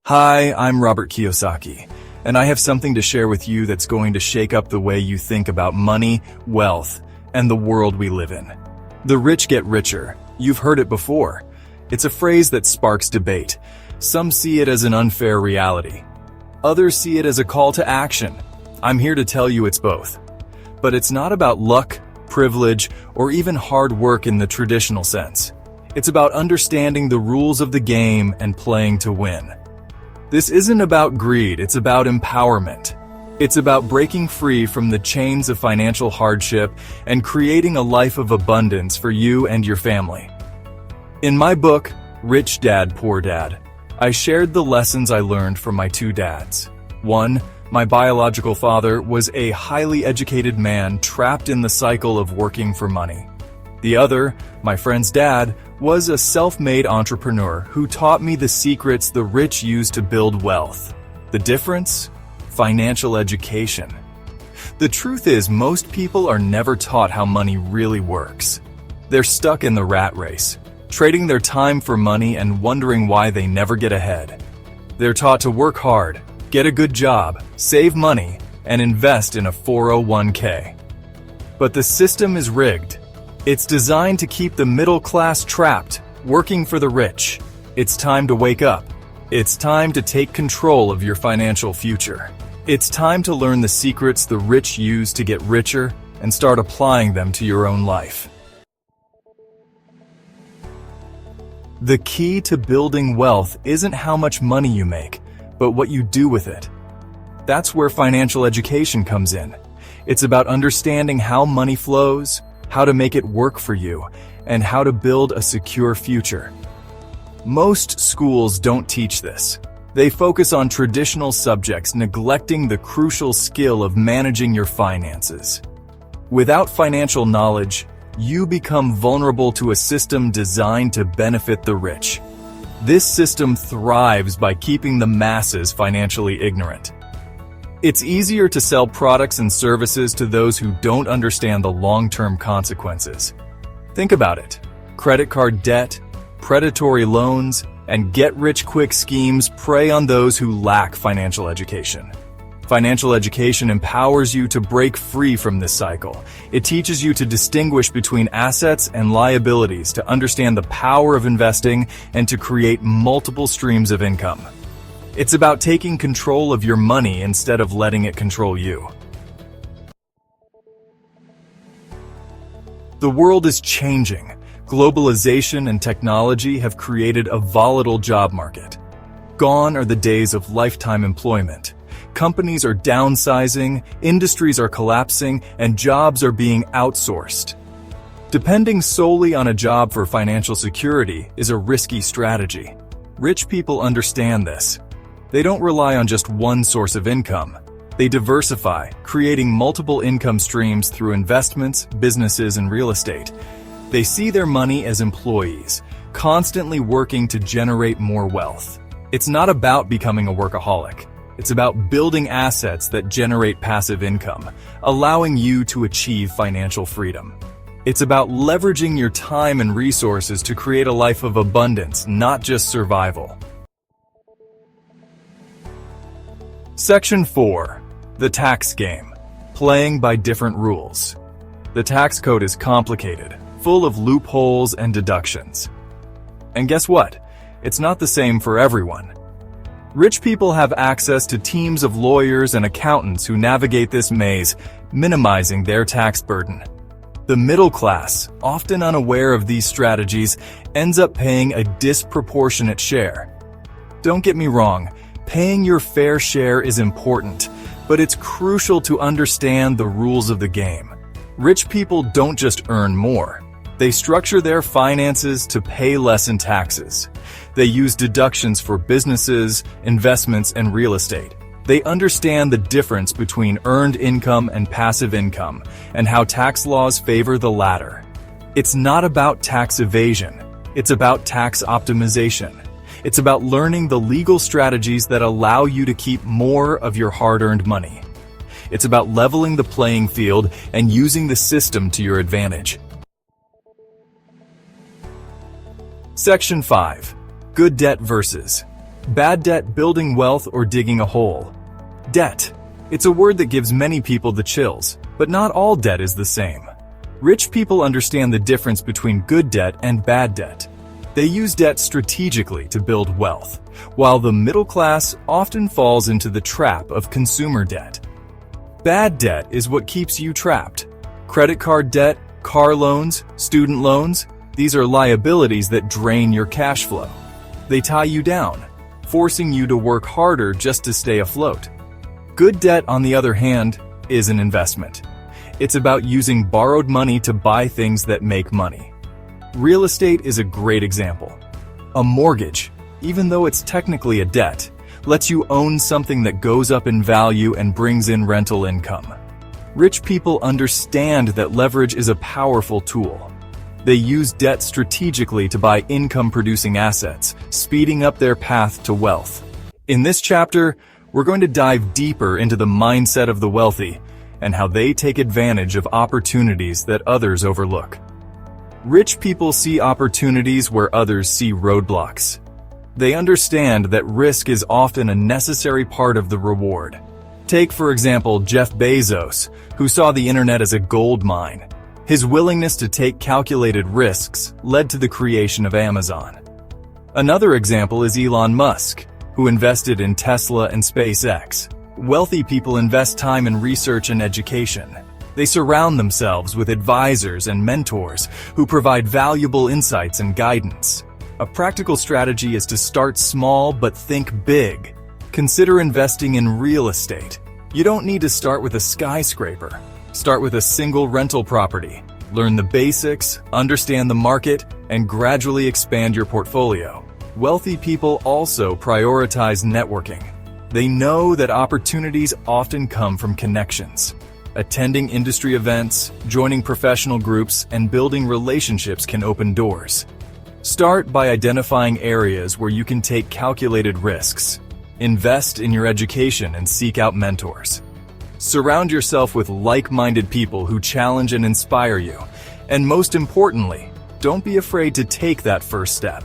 Hi, I'm Robert Kiyosaki, and I have something to share with you that's going to shake up the way you think about money, wealth, and the world we live in. The rich get richer. You've heard it before. It's a phrase that sparks debate. Some see it as an unfair reality. Others see it as a call to action. I'm here to tell you it's both. But it's not about luck, privilege, or even hard work in the traditional sense. It's about understanding the rules of the game and playing to win. This isn't about greed, it's about empowerment. It's about breaking free from the chains of financial hardship and creating a life of abundance for you and your family. In my book, Rich Dad, Poor Dad, I shared the lessons I learned from my two dads. One, my biological father was a highly educated man trapped in the cycle of working for money. The other, my friend's dad, was a self-made entrepreneur who taught me the secrets the rich use to build wealth. The difference? Financial education. The truth is, most people are never taught how money really works. They're stuck in the rat race, trading their time for money and wondering why they never get ahead. They're taught to work hard, get a good job, save money, and invest in a 401k. But the system is rigged. It's designed to keep the middle class trapped, working for the rich. It's time to wake up. It's time to take control of your financial future. It's time to learn the secrets the rich use to get richer and start applying them to your own life. The key to building wealth isn't how much money you make, but what you do with it. That's where financial education comes in. It's about understanding how money flows, how to make it work for you, and how to build a secure future. Most schools don't teach this. They focus on traditional subjects, neglecting the crucial skill of managing your finances. Without financial knowledge, you become vulnerable to a system designed to benefit the rich. This system thrives by keeping the masses financially ignorant. It's easier to sell products and services to those who don't understand the long-term consequences. Think about it. Credit card debt, predatory loans, and get-rich-quick schemes prey on those who lack financial education. Financial education empowers you to break free from this cycle. It teaches you to distinguish between assets and liabilities, to understand the power of investing, and to create multiple streams of income. It's about taking control of your money instead of letting it control you. The world is changing. Globalization and technology have created a volatile job market. Gone are the days of lifetime employment. Companies are downsizing, industries are collapsing, and jobs are being outsourced. Depending solely on a job for financial security is a risky strategy. Rich people understand this. They don't rely on just one source of income. They diversify, creating multiple income streams through investments, businesses, and real estate. They see their money as employees, constantly working to generate more wealth. It's not about becoming a workaholic. It's about building assets that generate passive income, allowing you to achieve financial freedom. It's about leveraging your time and resources to create a life of abundance, not just survival. Section 4. The tax game. Playing by different rules. The tax code is complicated, full of loopholes and deductions. And guess what? It's not the same for everyone. Rich people have access to teams of lawyers and accountants who navigate this maze, minimizing their tax burden. The middle class, often unaware of these strategies, ends up paying a disproportionate share. Don't get me wrong, paying your fair share is important, but it's crucial to understand the rules of the game. Rich people don't just earn more. They structure their finances to pay less in taxes. They use deductions for businesses, investments, and real estate. They understand the difference between earned income and passive income, and how tax laws favor the latter. It's not about tax evasion. It's about tax optimization. It's about learning the legal strategies that allow you to keep more of your hard-earned money. It's about leveling the playing field and using the system to your advantage. Section 5. Good debt versus bad debt, building wealth or digging a hole. Debt. It's a word that gives many people the chills, but not all debt is the same. Rich people understand the difference between good debt and bad debt. They use debt strategically to build wealth, while the middle class often falls into the trap of consumer debt. Bad debt is what keeps you trapped. Credit card debt, car loans, student loans, these are liabilities that drain your cash flow. They tie you down, forcing you to work harder just to stay afloat. Good debt, on the other hand, is an investment. It's about using borrowed money to buy things that make money. Real estate is a great example. A mortgage, even though it's technically a debt, lets you own something that goes up in value and brings in rental income. Rich people understand that leverage is a powerful tool. They use debt strategically to buy income-producing assets, speeding up their path to wealth. In this chapter, we're going to dive deeper into the mindset of the wealthy and how they take advantage of opportunities that others overlook. Rich people see opportunities where others see roadblocks. They understand that risk is often a necessary part of the reward. Take, for example, Jeff Bezos, who saw the internet as a gold mine. His willingness to take calculated risks led to the creation of Amazon. Another example is Elon Musk, who invested in Tesla and SpaceX. Wealthy people invest time in research and education. They surround themselves with advisors and mentors who provide valuable insights and guidance. A practical strategy is to start small but think big. Consider investing in real estate. You don't need to start with a skyscraper. Start with a single rental property. Learn the basics, understand the market, and gradually expand your portfolio. Wealthy people also prioritize networking. They know that opportunities often come from connections. Attending industry events, joining professional groups, and building relationships can open doors. Start by identifying areas where you can take calculated risks. Invest in your education and seek out mentors. Surround yourself with like-minded people who challenge and inspire you. And most importantly, don't be afraid to take that first step.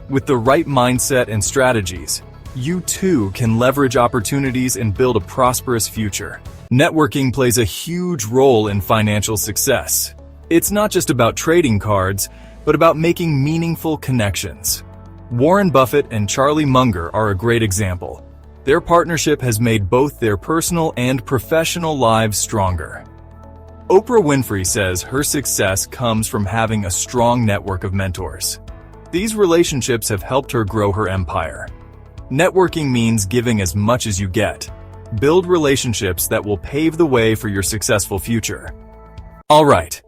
With the right mindset and strategies, you too can leverage opportunities and build a prosperous future. Networking plays a huge role in financial success. It's not just about trading cards, but about making meaningful connections. Warren Buffett and Charlie Munger are a great example. Their partnership has made both their personal and professional lives stronger. Oprah Winfrey says her success comes from having a strong network of mentors. These relationships have helped her grow her empire. Networking means giving as much as you get. Build relationships that will pave the way for your successful future. All right,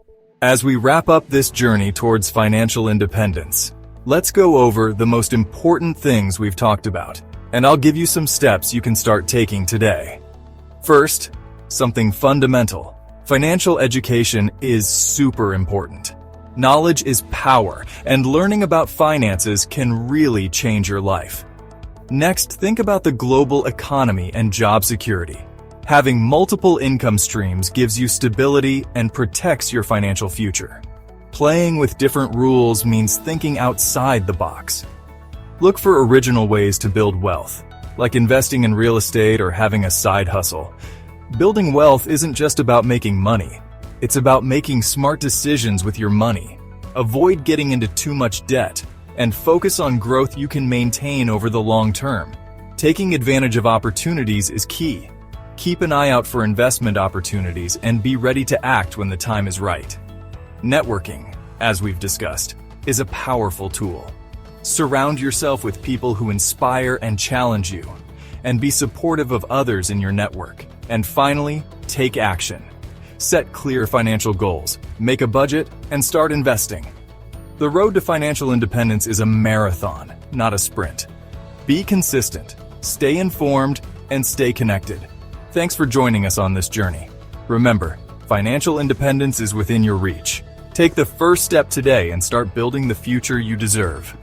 as we wrap up this journey towards financial independence, let's go over the most important things we've talked about, and I'll give you some steps you can start taking today. First, something fundamental. Financial education is super important. Knowledge is power, and learning about finances can really change your life. Next, think about the global economy and job security. Having multiple income streams gives you stability and protects your financial future. Playing with different rules means thinking outside the box. Look for original ways to build wealth, like investing in real estate or having a side hustle. Building wealth isn't just about making money. It's about making smart decisions with your money. Avoid getting into too much debt, and focus on growth you can maintain over the long term. Taking advantage of opportunities is key. Keep an eye out for investment opportunities and be ready to act when the time is right. Networking, as we've discussed, is a powerful tool. Surround yourself with people who inspire and challenge you, and be supportive of others in your network. And finally, take action. Set clear financial goals, make a budget, and start investing. The road to financial independence is a marathon, not a sprint. Be consistent, stay informed, and stay connected. Thanks for joining us on this journey. Remember, financial independence is within your reach. Take the first step today and start building the future you deserve.